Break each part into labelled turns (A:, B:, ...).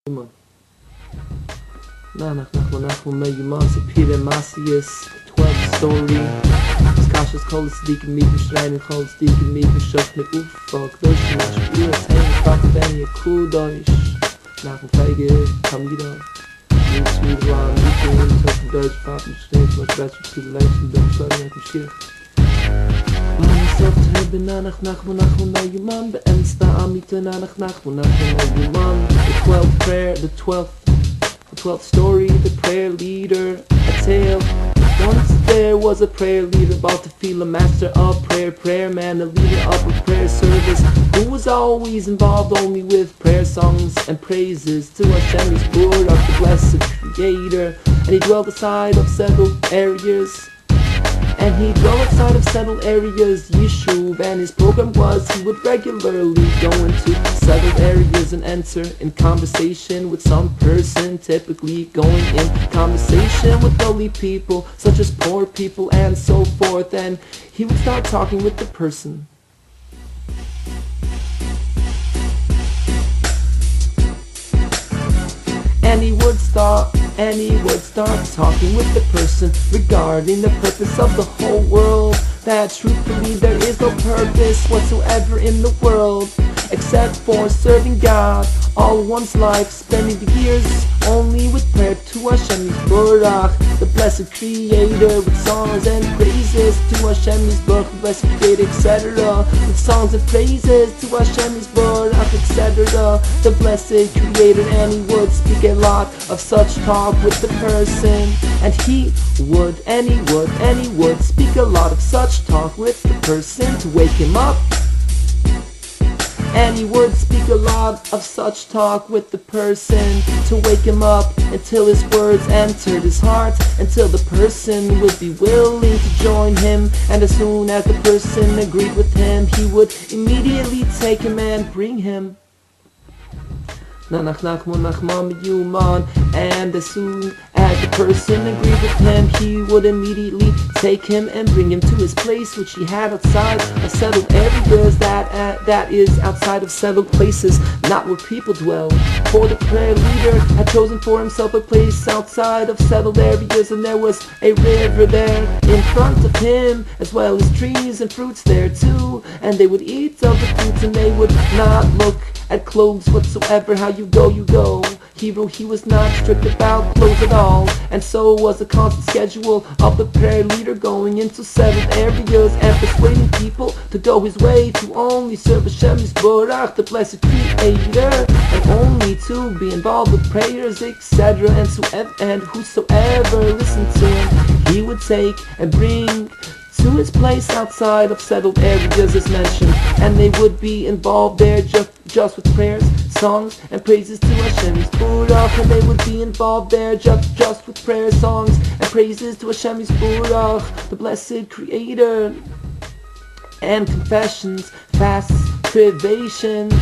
A: ממון. אנחנו ממון sipurei masios 12 story. Skashas kol sadiqim mi b'shrein kol sadiqim mi b'shot me'ufak durch mach ihr sein fakt wenn ihr kudosh nach dem Feige kam wieder nicht mit war nicht in das Deutsch Fahrten steht was besser zu leisten dem Schlagen und Schier סוף תרבנה אנחנו ממון באמצע אמיתנה אנחנו ממון the 12th story, the prayer leader, a tale. Once there was a prayer leader about to feel a master of prayer man, a leader of a prayer service, who was always involved only with prayer songs and praises to Hashem's word of the blessed Creator. And he dwelt aside of settled areas. Yishuv, and his program was he would regularly go into settled areas and enter in conversation with some person, typically going in conversation with lowly people, such as poor people and so forth, and he would start talking with the person. And he would start talking with the person regarding the purpose of the whole world. That truthfully there is no purpose whatsoever in the world except for serving God all one's life, spending the years only with prayer to Hashem Yisborach, the blessed Creator, with songs and praises to Hashem Yisborach, the blessed Creator, etc. With songs and praises to Hashem Yisborach, etc. The blessed Creator, and he would speak a lot of such talk with the person, and he would speak a lot of such talk with the person to wake him up. And he would speak a lot of such talk with the person to wake him up until his words entered his heart, until the person would be willing to join him. And as soon as the person agreed with him, he would immediately take him and bring him. And as soon as the person agreed with him, he would immediately take him and bring him to his place, which he had outside of settled areas, that is outside of settled places, not where people dwell. For the prayer leader had chosen for himself a place outside of settled areas, and there was a river there in front of him, as well as trees and fruits there too. And they would eat of the fruits, and they would not look at clothes whatsoever. How you go, you go. He was not strict about clothes at all, and so was the constant schedule of the prayer leader, going into settled areas and persuading people to go his way, to only serve Hashem Yisborach, the blessed Creator, and only to be involved with prayers, etc. And whosoever listened to him, he would take and bring to his place outside of settled areas as mentioned, and they would be involved there just with prayers, songs, and praises to Hashem Yisborach, and they would be involved there just with prayers, songs, and praises to Hashem Yisborach, the blessed Creator, and confessions, fasts, privations,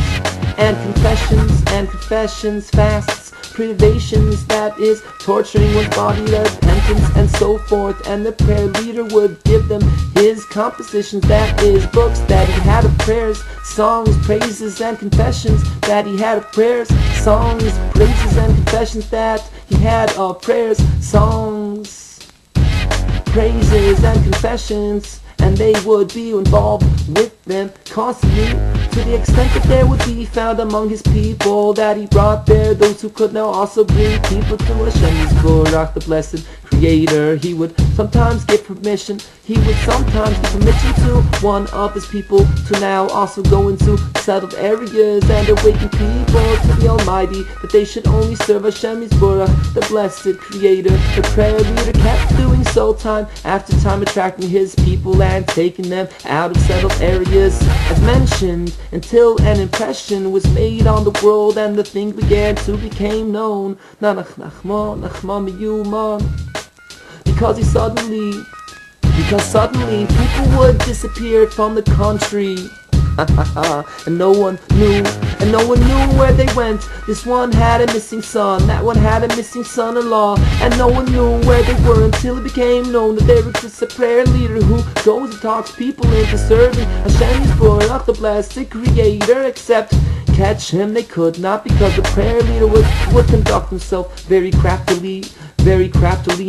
A: and confessions, fasts, privations, that is torturing one's body, repentance, and so forth. And the prayer leader would give them his compositions, that is books that he had of prayers, songs, praises, and confessions that he had of prayers, songs, praises, and confessions that he had of prayers, songs, praises, and confessions. And they would be involved with them constantly, to the extent that there would be found among his people that he brought there those who could now also bring people to Hashem Yisborach, the blessed Creator. He would sometimes give permission to one of his people to now also go into settled areas and awaken people to the Almighty, that they should only serve Hashem Yisborach, the blessed Creator. The prayer leader kept doing so time after time, attracting his people and taking them out of settled areas, as mentioned, until an impression was made on the world and the thing began to become known. Because suddenly people would disappear from the country. And no one knew where they went. This one had a missing son, that one had a missing son-in-law, and no one knew where they were until it became known that there exists a prayer leader who goes and talks people into serving Hashem Yisborach, the blessed Creator, except catch him they could not, because the prayer leader would conduct himself very craftily,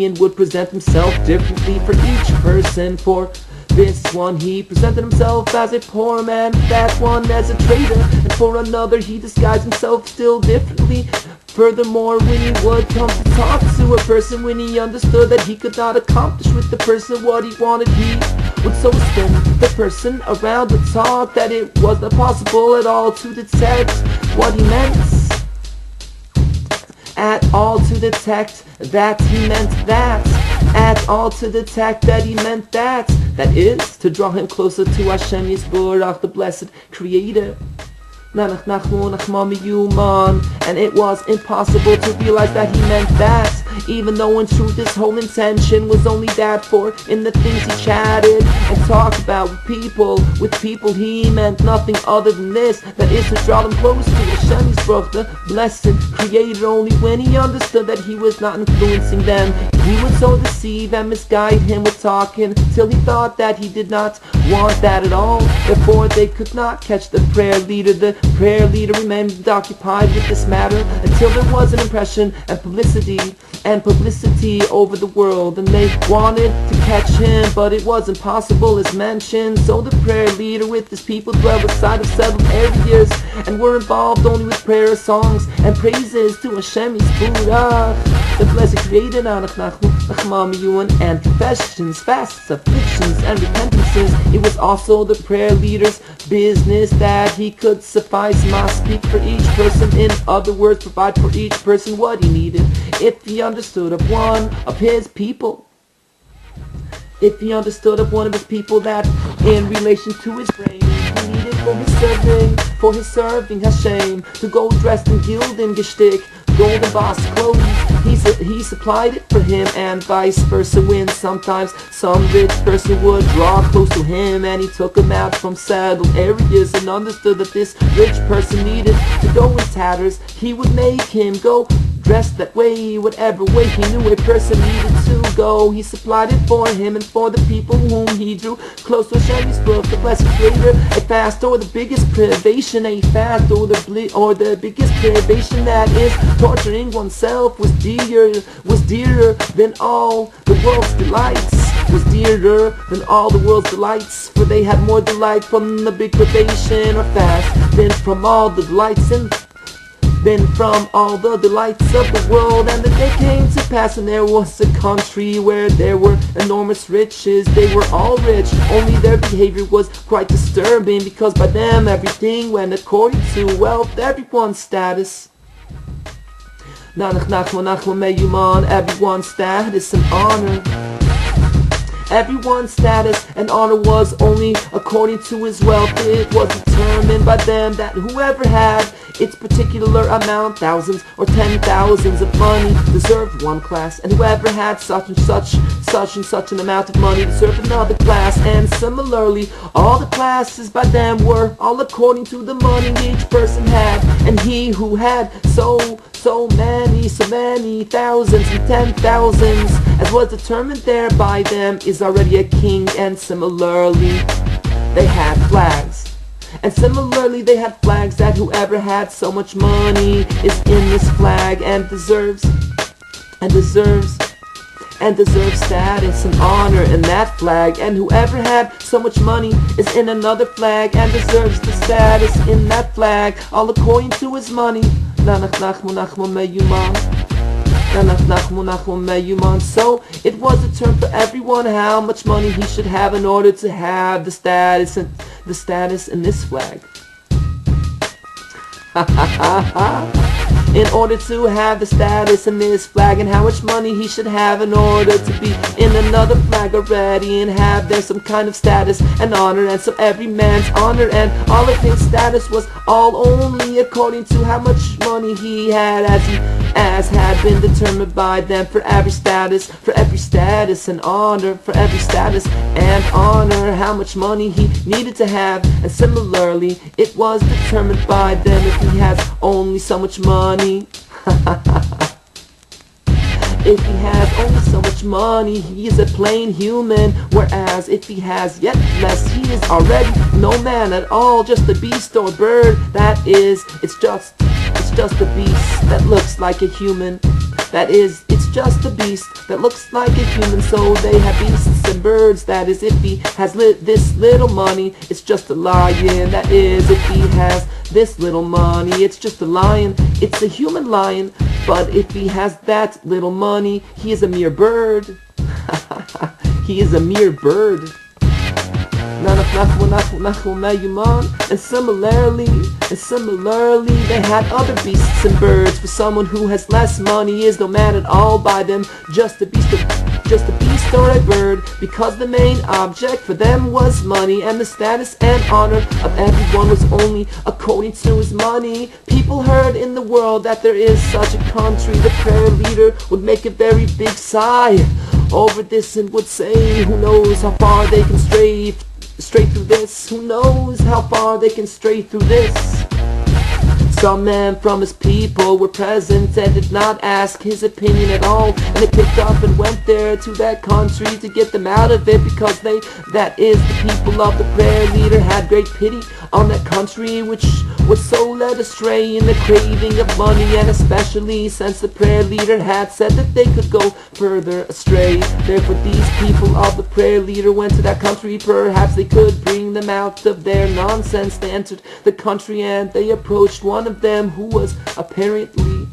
A: and would present himself differently for each person. For this one he presented himself as a poor man, that one as a traitor, and for another he disguised himself still differently. Furthermore, when he would come to talk to a person, when he understood that he could not accomplish with the person what he wanted, he would so spin the person around with talk that it was not possible at all to detect what he meant. At all to detect that he meant that. At all to detect that he meant that. That is, to draw him closer to Hashem Yisborach, the blessed Creator. And it was impossible to realize that he meant that, even though in truth his whole intention was only that. For in the things he chatted and talked about with people he meant nothing other than this, that is, to draw them close to Hashem Yisborach, the blessed Creator. Only when he understood that he was not influencing them, he would so deceive and misguide him with talking, till he thought that he did not want that at all. Therefore they could not catch the prayer leader. The prayer leader remained occupied with this matter until there was an impression and publicity over the world, and they wanted to catch him, but it was impossible as mentioned. So the prayer leader with his people dwelled outside of settled areas, and were involved only with prayer, songs, and praises to Hashem Yisborach, the blessed Creator, and confessions, fasts, afflictions, and repentances. It was also the prayer leader's business that he could suffice, must speak for each person. In other words, provide for each person what he needed. If he understood of one of his people, that in relation to his brain he needed for his serving Hashem, to go dressed in gilden gestick, golden boss clothes, he supplied it for him, and vice versa. When sometimes some rich person would draw close to him, and he took him out from settled areas, and understood that this rich person needed to go in tatters, he would make him go dressed that way. Whatever way he knew a person needed to go, he supplied it for him and for the people whom he drew close to Hashem Yisborach, the blessed Creator. A fast or the biggest privation, the biggest privation, that is torturing oneself, was dearer than all the world's delights. For they had more delight from the big privation or fast than from all the delights of the world. And the day came to pass, and there was a country where there were enormous riches. They were all rich, only their behavior was quite disturbing, because by them everything went according to wealth, everyone's status. Everyone's status and honor. Everyone's status and honor was only according to his wealth. It was determined by them that whoever had its particular amount, thousands or 10,000s of money, deserved one class, and whoever had such and such an amount of money deserved another class. And similarly, all the classes by them were all according to the money each person had. And he who had so many thousands and 10,000s, as was determined there by them, is already a king. And similarly they had flags. That whoever had so much money is in this flag, and deserves status and honor in that flag. And whoever had so much money is in another flag, and deserves the status in that flag, all according to his money. So it was determined for everyone how much money he should have in order to have the status in this flag. In order to have the status in this flag, and how much money he should have in order to be in another flag already, and have there some kind of status and honor. And so every man's honor and all of his status was all only according to how much money he had, as had been determined by them. For every status and honor, how much money he needed to have. And similarly it was determined by them if he has only so much money. If he has only so much money, he is a plain human. Whereas if he has yet less, he is already no man at all, just a beast or bird. That is, it's just a beast that looks like a human. That is, it's just a beast that looks like a human. So they have beasts and birds. That is, if he has this little money, it's just a lion. That is, if he has this little money, it's just a lion. It's a human lion. But if he has that little money, he is a mere bird. He is a mere bird. And similarly, they had other beasts and birds. For someone who has less money is no man at all by them, just a beast or a bird, because the main object for them was money, and the status and honor of everyone was only according to his money. People heard in the world that there is such a country. The prayer leader would make a very big sigh over this and would say, who knows how far they can stray through this? Who knows how far they can stray through this? Some men from his people were present and did not ask his opinion at all, and they picked up and went there to that country to get them out of it, because they, that is, the people of the prayer leader, had great pity on that country which was so led astray in the craving of money, and especially since the prayer leader had said that they could go further astray. Therefore these people of the prayer leader went to that country. Perhaps they could bring them out of their nonsense. They entered the country and they approached one of them who was apparently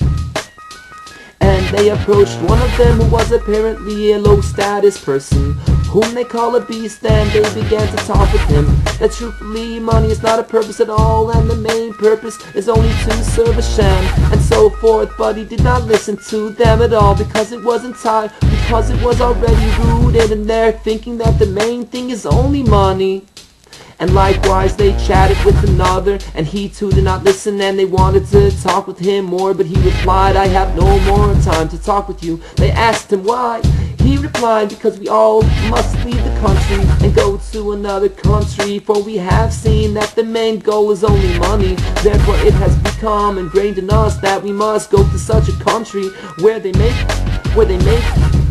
A: a low status person, whom they call a beast, and they began to talk with him that truthfully money is not a purpose at all, and the main purpose is only to serve Hashem, and so forth. But he did not listen to them at all, because it was already rooted in their thinking that the main thing is only money. And likewise they chatted with another, and he too did not listen, and they wanted to talk with him more, but he replied, I have no more time to talk with you. They asked him why. He replied, because we all must leave the country and go to another country, for we have seen that the main goal is only money. Therefore it has become ingrained in us that we must go to such a country where they make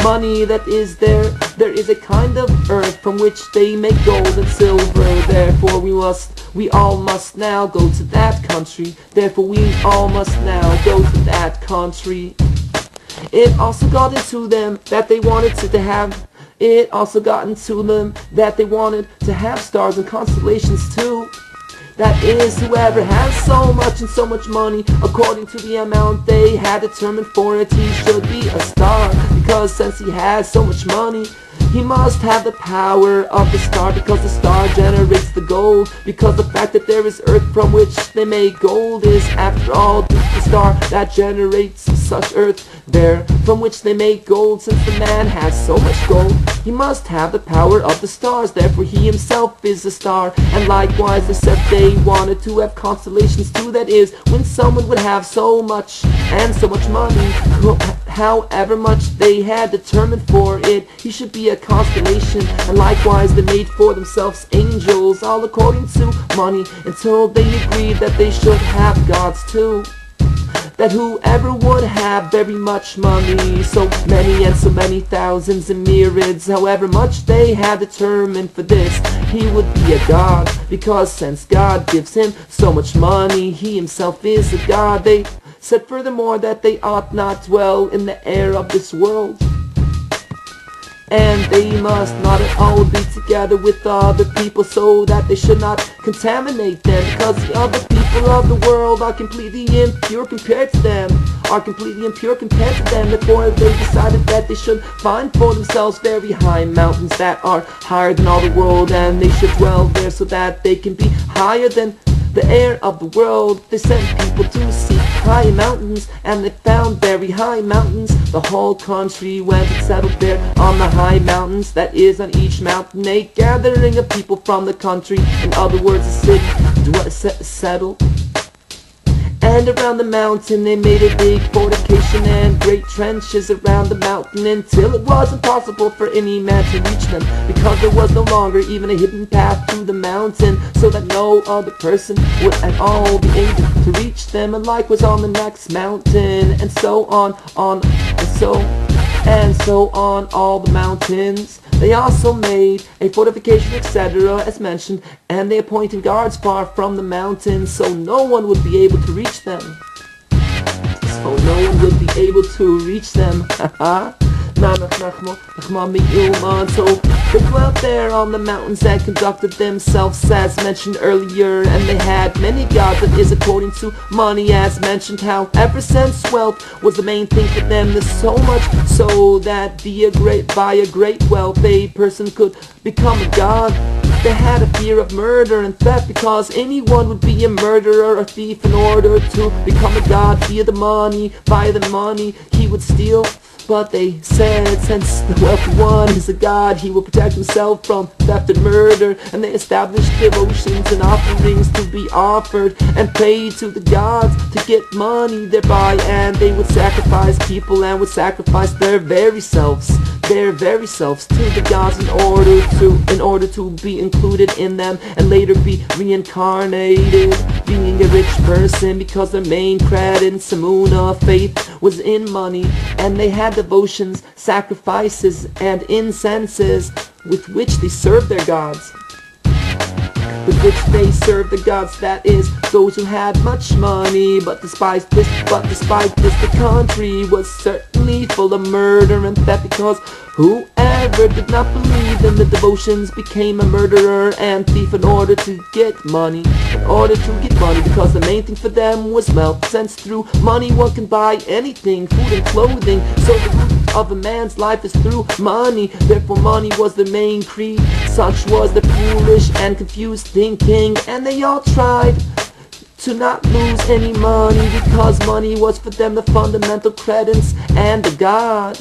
A: money. That is, there is a kind of earth from which they make gold and silver. Therefore we all must now go to that country. Therefore we all must now go to that country. It also got into them that they wanted to have stars and constellations too. That is, whoever has so much and so much money, according to the amount they had determined for it, he should be a star. Because since he has so much money, he must have the power of the star, because the star generates the gold. Because the fact that there is earth from which they make gold is, after all, the star that generates such earth there from which they make gold. Since the man has so much gold, he must have the power of the stars. Therefore he himself is a star. And likewise they said they wanted to have constellations too. That is, when someone would have so much and so much money, however much they had determined for it, he should be a constellation. And likewise they made for themselves angels, all according to money, until they agreed that they should have gods too. That whoever would have very much money, so many and so many thousands and myriads, however much they had determined for this, he would be a god. Because since God gives him so much money, he himself is a god. They said furthermore that they ought not dwell in the air of this world, and they must not at all be together with other people, so that they should not contaminate them, because the other people of the world are completely impure compared to them. Therefore they decided that they should find for themselves very high mountains that are higher than all the world, and they should dwell there so that they can be higher than the air of the world. They sent people to seek high mountains, and they found very high mountains. The whole country went and settled there on the high mountains. That is, on each mountain a gathering of people from the country, in other words a city, settled. And around the mountain they made a big fortification and great trenches around the mountain, until it was impossible for any man to reach them, because there was no longer even a hidden path through the mountain, so that no other person would at all be able to reach them. And likewise on the next mountain, and so on, and so and so on all the mountains. They also made a fortification, etc., as mentioned, and they appointed guards far from the mountains, so no one would be able to reach them. So no one would be able to reach them. So they dwelt there on the mountains and conducted themselves as mentioned earlier, and they had many gods, that is according to money as mentioned. However, since wealth was the main thing for them, there's so much so that by a great wealth a person could become a god. They had a fear of murder and theft, because anyone would be a murderer or thief in order to become a god. Via the money he would steal. But they said, since the wealthy one is a god, he will protect himself from theft and murder. And they established devotions and offerings to be offered and prayed to the gods to get money thereby. And they would sacrifice people and would sacrifice their very selves to the gods in order to be included in them and later be reincarnated, being a rich person, because their main credence, samuna, faith, was in money. And they had devotions, sacrifices, and incenses with which they served their gods. That is, those who had much money, but despite this, the country was certainly full of murder and theft, because whoever did not believe in the devotions became a murderer and thief in order to get money. Because the main thing for them was wealth, since through money one can buy anything, food and clothing. So the root of a man's life is through money. Therefore money was the main creed. Such was the foolish and confused thinking, and they all tried to not lose any money, because money was for them the fundamental credence and the God.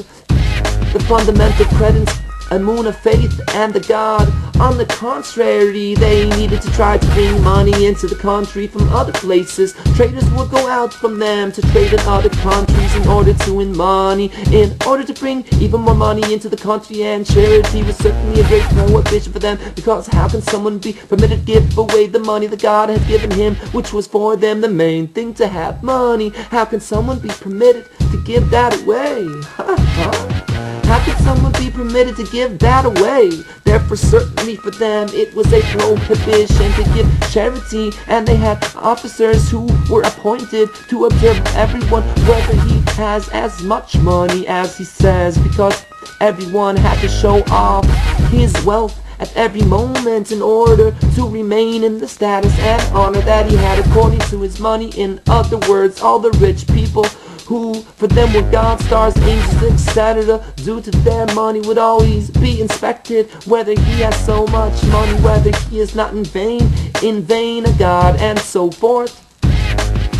A: The fundamental credence, amuna, faith, and the God. On the contrary, they needed to try to bring money into the country from other places. Traders would go out from them to trade in other countries in order to win money, in order to bring even more money into the country. And charity was certainly a great prohibition for them, because how can someone be permitted to give away the money that God had given him, which was for them the main thing, to have money? How can someone be permitted to give that away? How could someone be permitted to give that away? Therefore, certainly for them, it was a prohibition to give charity, and they had officers who were appointed to observe everyone, whether he has as much money as he says, because everyone had to show off his wealth at every moment in order to remain in the status and honor that he had according to his money. In other words, all the rich people who for them were gods, stars, angels, etc., due to their money would always be inspected, whether he has so much money, whether he is not in vain a god, and so forth.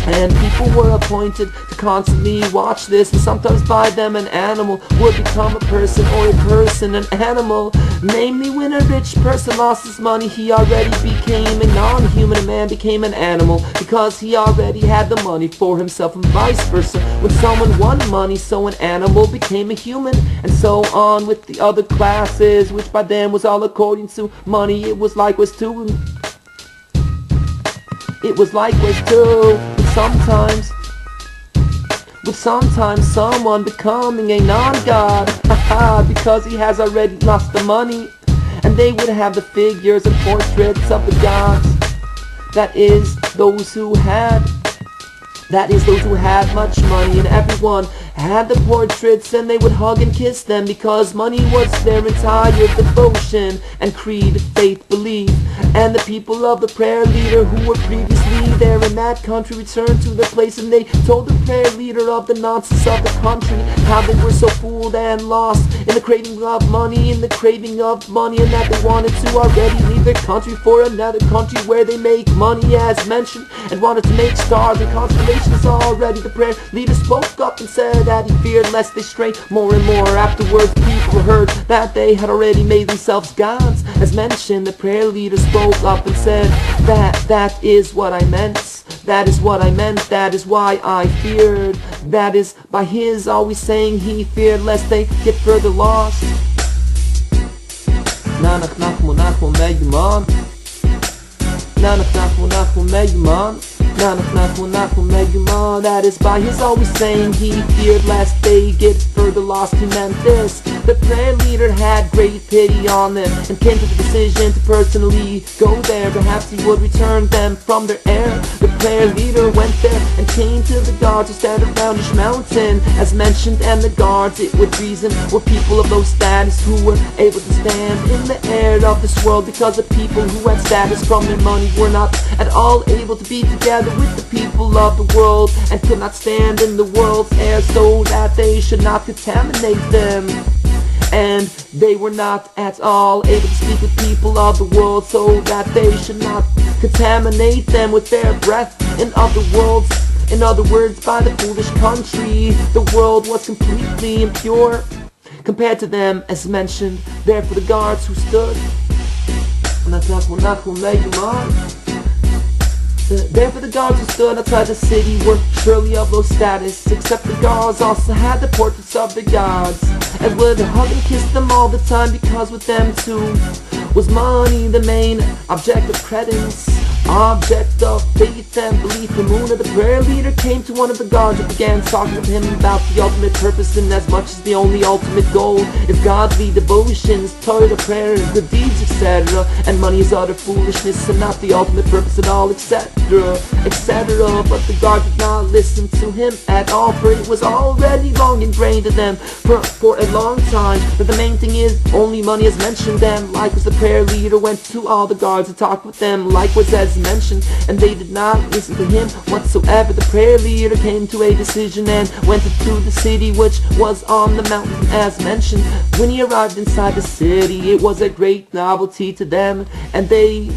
A: And people were appointed to constantly watch this, and sometimes by them an animal would become a person, or a person an animal. Namely, when a rich person lost his money, he already became a non-human. A man became an animal because he already had the money for himself, and vice versa. When someone won money, so an animal became a human, and so on with the other classes, which by them was all according to money. It was likewise too. With sometimes someone becoming a non-god, because he has already lost the money, and they would have the figures and portraits of the gods. That is those who had much money, and everyone had the portraits, and they would hug and kiss them, because money was their entire devotion and creed, faith, belief. And the people of the prayer leader who were previously there in that country returned to their place, and they told the prayer leader of the nonsense of the country, how they were so fooled and lost in the craving of money, and that they wanted to already leave their country for another country where they make money as mentioned, and wanted to make stars and constellations already. The prayer leader spoke up and said that he feared lest they stray more and more. Afterwards, people heard that they had already made themselves gods. As mentioned, the prayer leader spoke up and said that is what I meant. That is what I meant. That is why I feared. That is by his always saying he feared lest they get further lost. That is by his always saying he feared lest they get further lost. He meant this: the prayer leader had great pity on them and came to the decision to personally go there. Perhaps he would return them from their error. The prayer leader went there and came to the guards who stand around each mountain, as mentioned, and the guards, it would reason, were people of low status who were able to stand in the air of this world, because the people who had status from their money were not at all able to be together with the people of the world, and could not stand in the world's air, so that they should not contaminate them. And they were not at all able to speak with people of the world, so that they should not contaminate them with their breath. In other words, by the foolish country, the world was completely impure compared to them, as mentioned. Therefore the guards who stood outside the city were surely of low status, except the guards also had the portraits of the gods, and would hug and kiss them all the time, because with them too was money the main object of credence, object of faith and belief. The moon of the prayer leader came to one of the guards and began talking with him about the ultimate purpose, and as much as the only ultimate goal is godly devotions, Torah, prayer, good deeds, etc. And money is utter foolishness and not the ultimate purpose at all, etc., etc. But the guard did not listen to him at all, for it was already long ingrained in them for a long time that the main thing is only money, as mentioned. Them likewise the prayer leader went to all the guards and talked with them likewise as mentioned, and they did not listen to him whatsoever. The prayer leader came to a decision and went to the city which was on the mountain, as mentioned. When he arrived inside the city, it was a great novelty to them, and they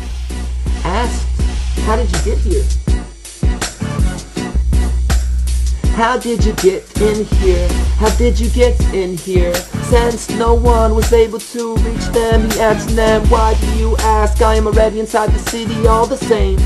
A: asked, "How did you get here? How did you get in here? How did you get in here?" Since no one was able to reach them, he asked them, "Why do you ask? I am already inside the city all the same."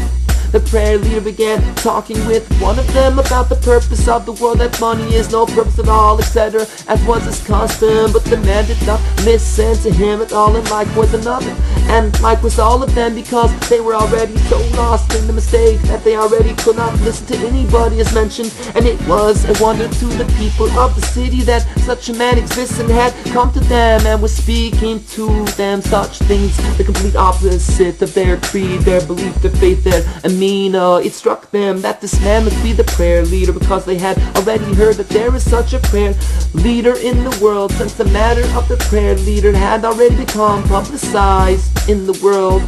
A: The prayer leader began talking with one of them about the purpose of the world, that money is no purpose at all, etc., as was his custom. But the man did not listen to him at all, and likewise another, and likewise all of them, because they were already so lost in the mistake that they already could not listen to anybody, as mentioned. And it was a wonder to the people of the city that such a man exists and had come to them and was speaking to them such things, the complete opposite of their creed, their belief, their faith, their it struck them that this man must be the prayer leader, because they had already heard that there is such a prayer leader in the world, since the matter of the prayer leader had already become publicized in the world,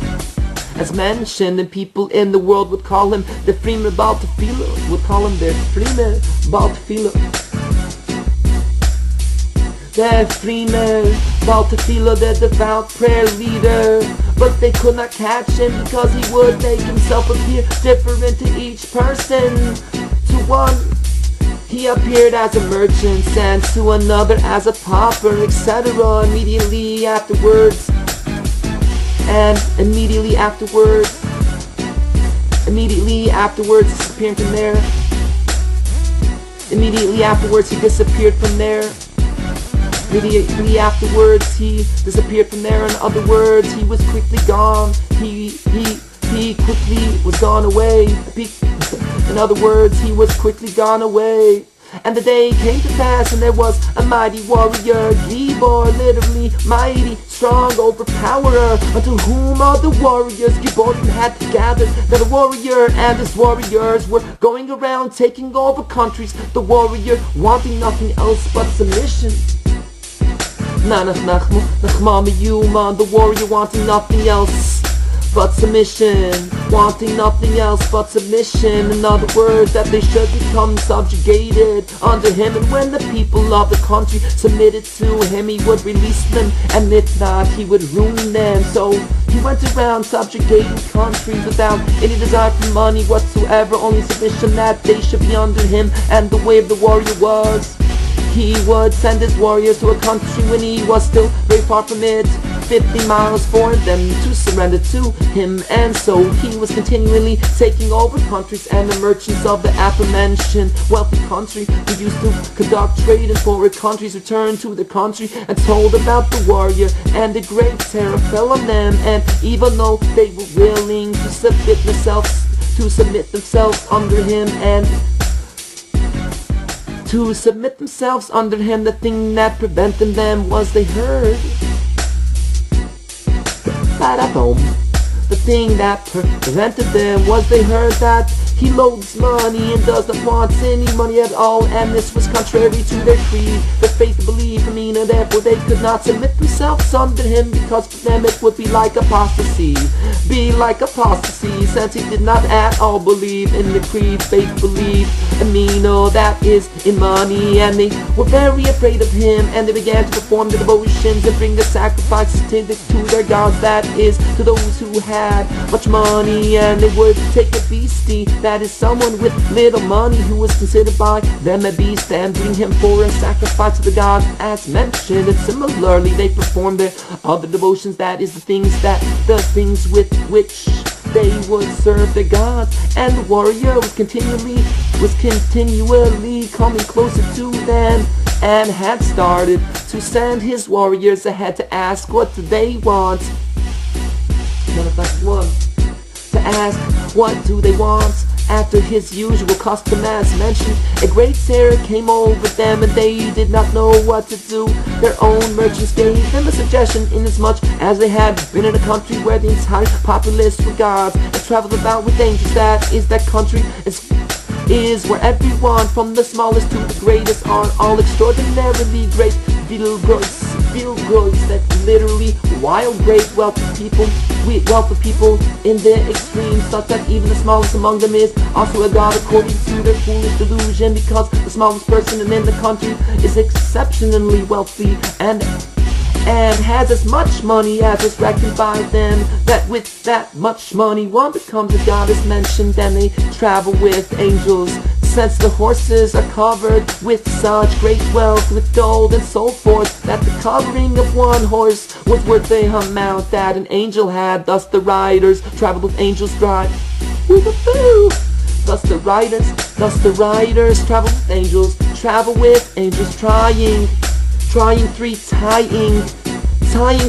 A: as mentioned, and people in the world would call him the Freeman Baltafila, the Freeman Baltafila, the devout prayer leader. But they could not catch him, because he would make himself appear different to each person. To one he appeared as a merchant, and to another as a pauper, etc. Immediately afterwards, disappearing from there. Immediately afterwards he disappeared from there. Immediately afterwards he disappeared from there. In other words, he was quickly gone. He quickly was gone away. In other words, he was quickly gone away. And the day came to pass, and there was a mighty warrior, Gibor, literally mighty, strong, overpowerer, unto whom all the warriors Giborim had gathered. That a warrior and his warriors were going around taking over countries, the warrior wanting nothing else but submission. The warrior wanting nothing else but submission, wanting nothing else but submission. In other words, that they should become subjugated under him, and when the people of the country submitted to him, he would release them, and if not, he would ruin them. So he went around subjugating countries without any desire for money whatsoever, only submission that they should be under him. And the way of the warrior was, he would send his warriors to a country when he was still very far from it, 50 miles for them to surrender to him. And so he was continually taking over countries, and the merchants of the aforementioned wealthy country who used to conduct trade in foreign countries returned to their country and told about the warrior, and a great terror fell on them. And even though they were willing to submit themselves to submit themselves under him and to submit themselves under him. The thing that prevented them was they heard. The thing that prevented them was they heard that he loathes money and doesn't want any money at all, and this was contrary to their creed, their faith and belief. Therefore they could not submit themselves under him, because for them it would be like apostasy. Be like apostasy, since he did not at all believe in the creed, faith, belief, that is in money. And they were very afraid of him, and they began to perform the devotions and bring the sacrifices to their gods, that is, to those who had much money. And they would take a beastie, that is someone with little money who was considered by them a beast, and bring him for a sacrifice to the gods as mentioned. And similarly they performed their other devotions, that is the things with which they would serve the gods. And the warrior was continually coming closer to them, and had started to send his warriors ahead to ask what do they want. To ask what do they want. After his usual custom as mentioned, a great terror came over them, and they did not know what to do. Their own merchants gave them a suggestion, inasmuch as they had been in a country where the entire populace were gods, and traveled about with angels. That country is where everyone, from the smallest to the greatest, are all extraordinarily great. Vilgroys, that literally wild, great, wealthy people in their extreme, such that even the smallest among them is also a god according to their foolish delusion, because the smallest person in the country is exceptionally wealthy and has as much money as is reckoned by them, that with that much money one becomes a god as mentioned, and they travel with angels. Since the horses are covered with such great wealth, with gold and so forth, that the covering of one horse was worth the amount that an angel had. Thus the riders traveled with angels drive. Thus the riders travel with angels, tying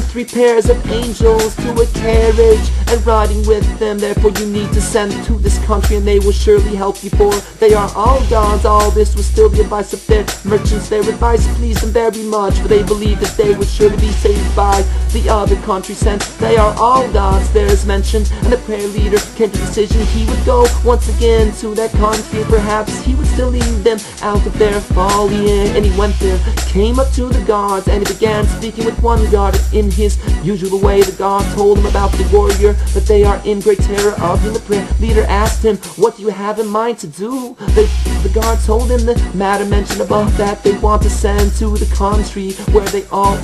A: three pairs of angels to a carriage and riding with them. Therefore you need to send to this country, and they will surely help you, for they are all gods. All this was still the advice of their merchants. Their advice pleased them very much, for they believed that they would surely be saved by the other country, since they are all gods there as mentioned. And the prayer leader came to the decision he would go once again to that country. Perhaps he would still lead them out of their folly. And he went there, came up to the gods, and he began speaking with one god. In his usual way, the god told him about the warrior, that they are in great terror of him. The prayer leader asked him, what do you have in mind to do? The god told him the matter mentioned above, that they want to send to the country where they are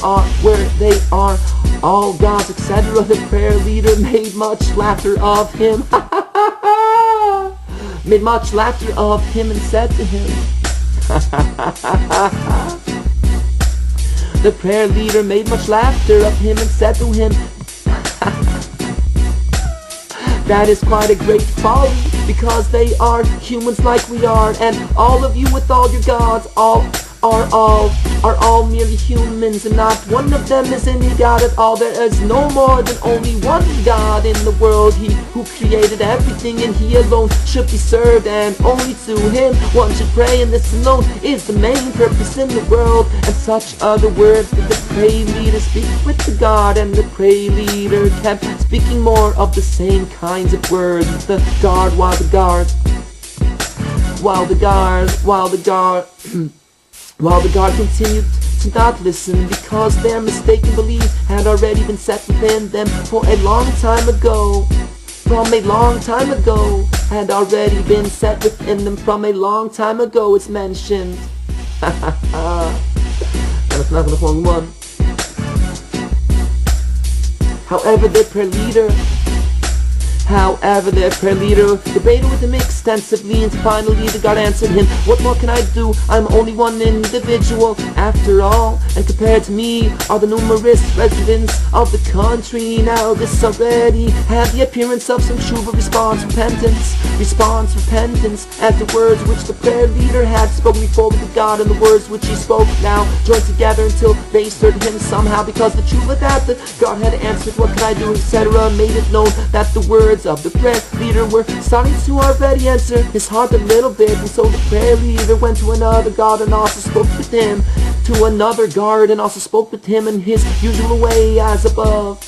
A: all gods, etc. The prayer leader made much laughter of him. And said to him, the prayer leader made much laughter of him and said to him, that is quite a great folly, because they are humans like we are, and all of you with all your gods are all merely humans, and not one of them is any god at all. There is no more than only one God in the world, he who created everything, and he alone should be served, and only to him one should pray, and this alone is the main purpose in the world. And such other words did the pray leader speak with the God, and the pray leader kept speaking more of the same kinds of words with the God, while the God continued to not listen, because their mistaken belief had already been set within them for a long time ago. Had already been set within them from a long time ago, it's mentioned. That's not the wrong one. However, their prayer leader debated with him extensively, and finally the God answered him, what more can I do? I'm only one individual after all, and compared to me are the numerous residents of the country. Now this already had the appearance of some tshuva, repentance, as the words which the prayer leader had spoken before with the God, and the words which he spoke now joined together until they stirred him somehow, because the tshuva that the God had answered, what can I do, etc., made it known that the words words of the prayer leader were starting to already answer his heart a little bit. And so the prayer leader went to another god and also spoke with him. To another guard and also spoke with him in his usual way as above.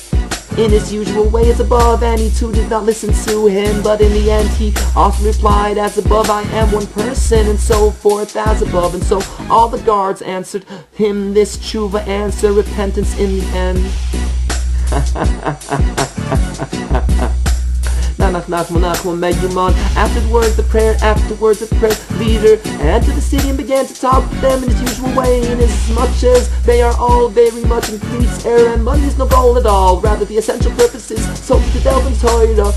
A: In his usual way as above, and he too did not listen to him. But in the end he also replied as above, I am one person, and so forth as above. And so all the guards answered him this tshuva answer, repentance in the end. Afterwards the prayer leader entered the city and began to talk with them in his usual way, inasmuch as they are all very much in complete error, and money is no goal at all. Rather the essential purpose is so to delve in Torah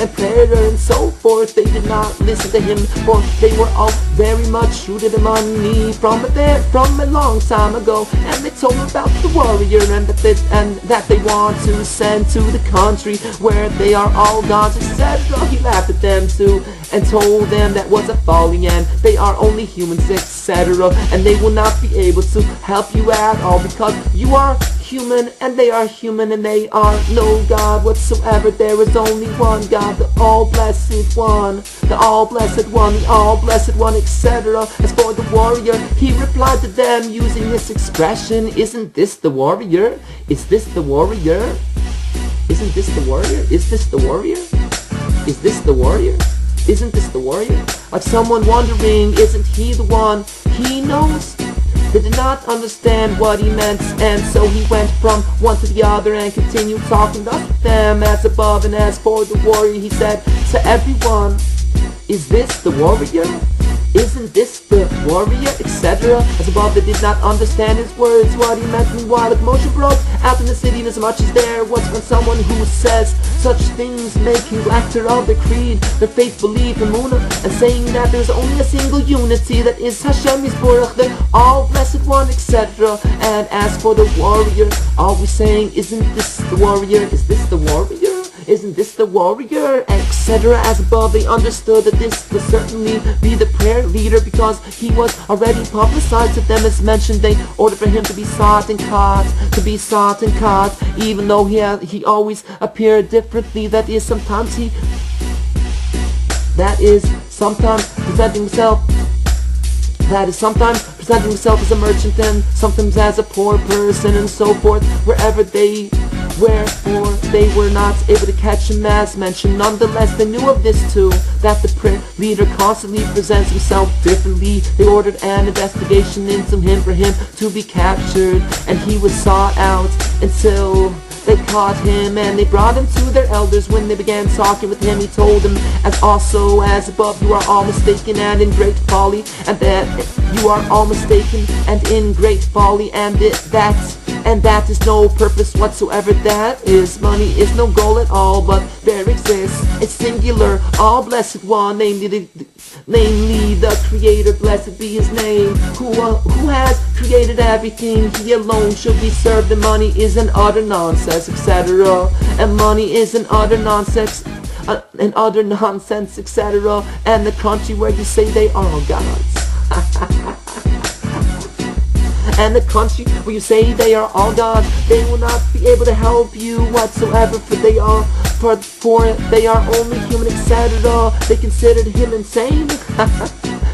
A: and prayer and so forth. They did not listen to him, for they were all very much rooted in money from a long time ago. And they told him about the warrior and that they want to send to the country where they are all gods, etc. He laughed at them too and told them that was a folly and they are only humans, etc. And they will not be able to help you at all because you are human and they are human and they are no God whatsoever. There is only one God, the all-blessed one, the all-blessed one, the all-blessed one, etc. As for the warrior, he replied to them using this expression, isn't this the warrior? Is this the warrior? Isn't this the warrior? Is this the warrior? Is this the warrior? Isn't this the warrior? Like someone wondering, isn't he the one? He knows. They did not understand what he meant, and so he went from one to the other and continued talking thus with them as above. And as for the warrior, he said to everyone, is this the warrior? Isn't this the warrior, etc. As above, they did not understand his words, what he meant. Meanwhile, the commotion broke out in the city, inasmuch as there was someone who says such things, making laughter of their creed, their faith, belief, emunah, and saying that there is only a single unity, that is Hashem Yisborach, the all-blessed one, etc. And as for the warrior, always saying, isn't this the warrior? Is this the warrior? Isn't this the warrior, etc. As above, they understood that this would certainly be the prayer leader because he was already publicized to them. As mentioned, they ordered for him to be sought and caught, even though he always appeared differently. That is sometimes presenting himself as a merchant and sometimes as a poor person and so forth, wherefore they were not able to catch him as mentioned. Nonetheless, they knew of this too, that the prayer leader constantly presents himself differently. They ordered an investigation into him for him to be captured, and he was sought out until they caught him, and they brought him to their elders. When they began talking with him, he told them, as also as above, you are all mistaken and in great folly, and that you are all mistaken and in great folly, and that is no purpose whatsoever. That is, money is no goal at all, but there exists a singular, all-blessed one, namely the Creator, blessed be His name, who has created everything. He alone should be served, and money is an utter nonsense, etc. And money is an utter nonsense, etc. And the country where you say they are all gods. And the country where you say they are all gods, they will not be able to help you whatsoever, for they are only human, etc. They considered him insane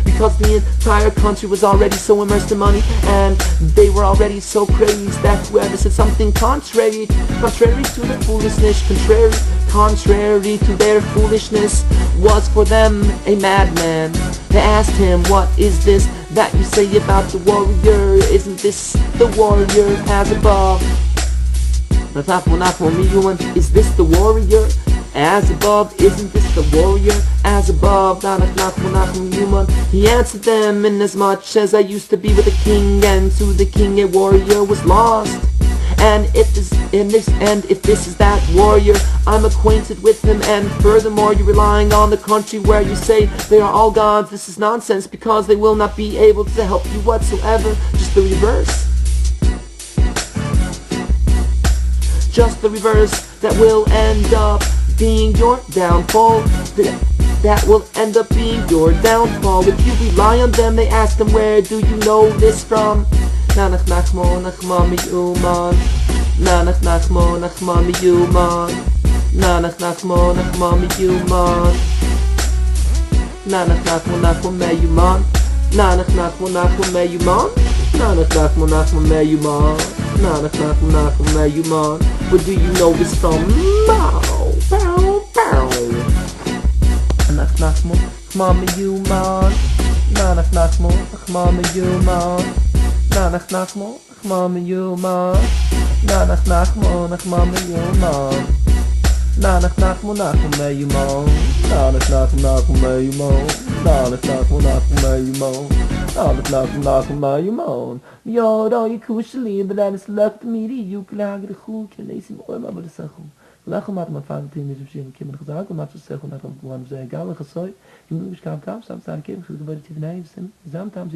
A: because the entire country was already so immersed in money, and they were already so crazed that whoever said something contrary to their foolishness, contrary to their foolishness, was for them a madman. They asked him, what is this that you say about the warrior? Isn't this the warrior as above? Is this the warrior as above? Isn't this the warrior as above? He answered them, inasmuch as I used to be with a king, and to the king a warrior was lost. And if this is that warrior, I'm acquainted with him. And furthermore, you're relying on the country where you say they are all gods. This is nonsense, because they will not be able to help you whatsoever. Just the reverse. Just the reverse. That will end up being your downfall. That will end up being your downfall. If you rely on them, they ask them, where do you know this from? Nanach nachmo nachmo miyuman. Nanach nachmo nachmo meyuman. Nanach nachmo nachmo meyuman. Nanach nachmo nachmo meyuman. Nanach nachmo nachmo meyuman. Where do you know this from? Pow, pow, pow. Nanach nachmo nachmo meyuman. Nanach nachmo nachmo meyuman. Nanach nachmo nachmo meyuman. Nanach nachmo nachmo meyuman. Nanach nachmo nachmo meyuman. Nanach nachmo nachmo meyuman. Nanach nachmo nachmo meyuman. Nanach nachmo nachmo meyuman. Yoda yikushli b'danis lekt miri yuklag rachuk yleisim oima b'desachum. Lach mat mat fader tin mit shim kim khazak mat shesachum nachm kuman ze gal khasoy. Yum mishkam kam sam sam kim khazak b'tiv naim sim zam tam